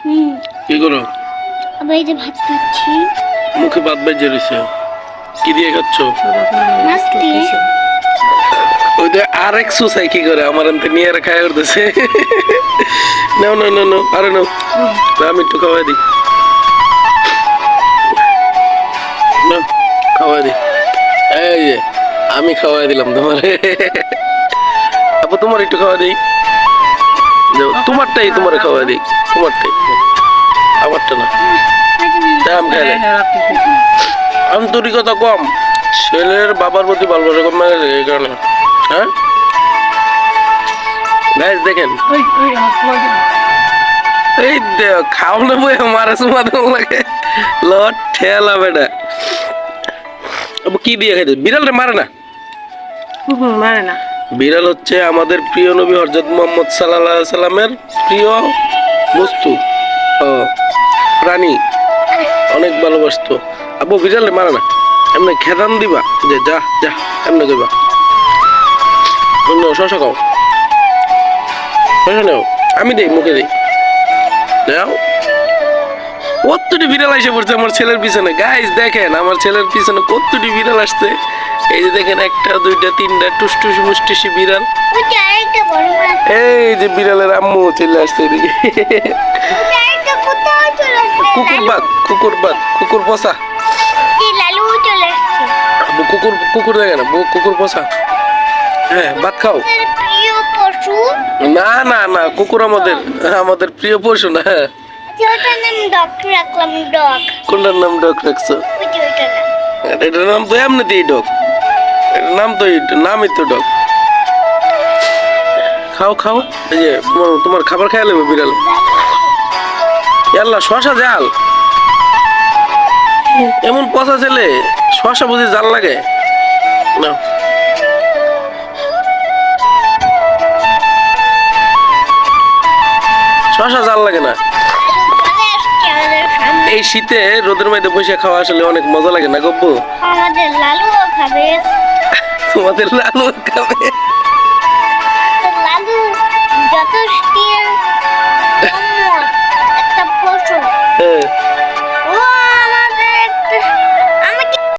কি করো? আবার এই যে ভাত খাচ্ছি। মুখে ভাত বেজে রয়েছে। কি দিয়ে খাচ্ছ? মাছ দিয়ে। ওই যে আর এক সুসাই কি করে আমার আনতে নিয়ে খায় উঠতেছে। নাও নাও নাও নাও আরে নাও, আমি একটু খাওয়াই দিই। নাও খাওয়াই দিই। এই যে আমি খাওয়াই দিলাম তোমার। আপু তোমার একটু খাওয়া দিই। তোমারটাই তোমার খাওয়াই দিই, তোমারটাই, আমারটা না। আম খাইলে আন্তরিকতা কম, ছেলের বাবার প্রতি ভালোবাসা কম লাগে এই কারণে। হ্যাঁ গাইস দেখেন, এই খাওয়ানো বই মারা সুমা দেওয়া লাগে লট ঠেলা বেটা। আবু কি দিয়ে খাইতে? বিড়াল রে মারে না, মারে না। বিড়াল হচ্ছে আমাদের প্রিয় নবী হযরত মুহাম্মদ সাল্লাল্লাহু আলাইহি সাল্লামের প্রিয় বস্তু, প্রাণী, অনেক ভালোবাসতো। আবু বিড়াল রে মারে না, এমনি খেদান দিবা যে যা যা, এমনি কইবা অন্য শশা খাও, শশা নাও, আমি দেই মুখে দেই, নাও। কতটি বিড়াল এসে পড়ছে আমার ছেলের পিছনে। গাইস দেখেন আমার ছেলের পিছনে কতটি বিড়াল আসছে। এই যে দেখেন, একটা দুইটা তিনটা টুসটুস মুসটুসি বিড়াল। ওই যে আরেকটা বড় মাছ। এই যে বিড়ালের আম্মু চলে আসছে এদিকে। ওই যে আরেকটা কোথাও চলে আসছে। কুকুর বাদ, কুকুর বাদ, কুকুর পোষা। কি লালু চলে আসছে। কুকুর কুকুর দেখে না, কুকুর পোষা। হ্যাঁ ভাত খাও। আমাদের প্রিয় পশু। না না না, কুকুর আমাদের আমাদের প্রিয় পশু না। আচ্ছা, ওটার নাম ডগ রাখলাম, ডগ। কোনটার নাম ডগ রাখছো? ওই যে ওইটার নাম। এটার নাম তো এমনিতেই ডগ, এটার নাম তো নামই তো ডগ। খাও খাও, এই যে তোমার খাবার খাই নেবে বিড়াল। আল্লাহ শশা জাল, এমন পচা ছেলে, শশা বুঝি জাল লাগে না। শশা জাল লাগে না। চলে আসছে আমাদের সামনে। এই শীতে রোদের মধ্যে বসে খাওয়া আসলে অনেক মজা লাগে না গব্বু? আমাদের লালুও খাবে। তোমাদের লালু খাবে।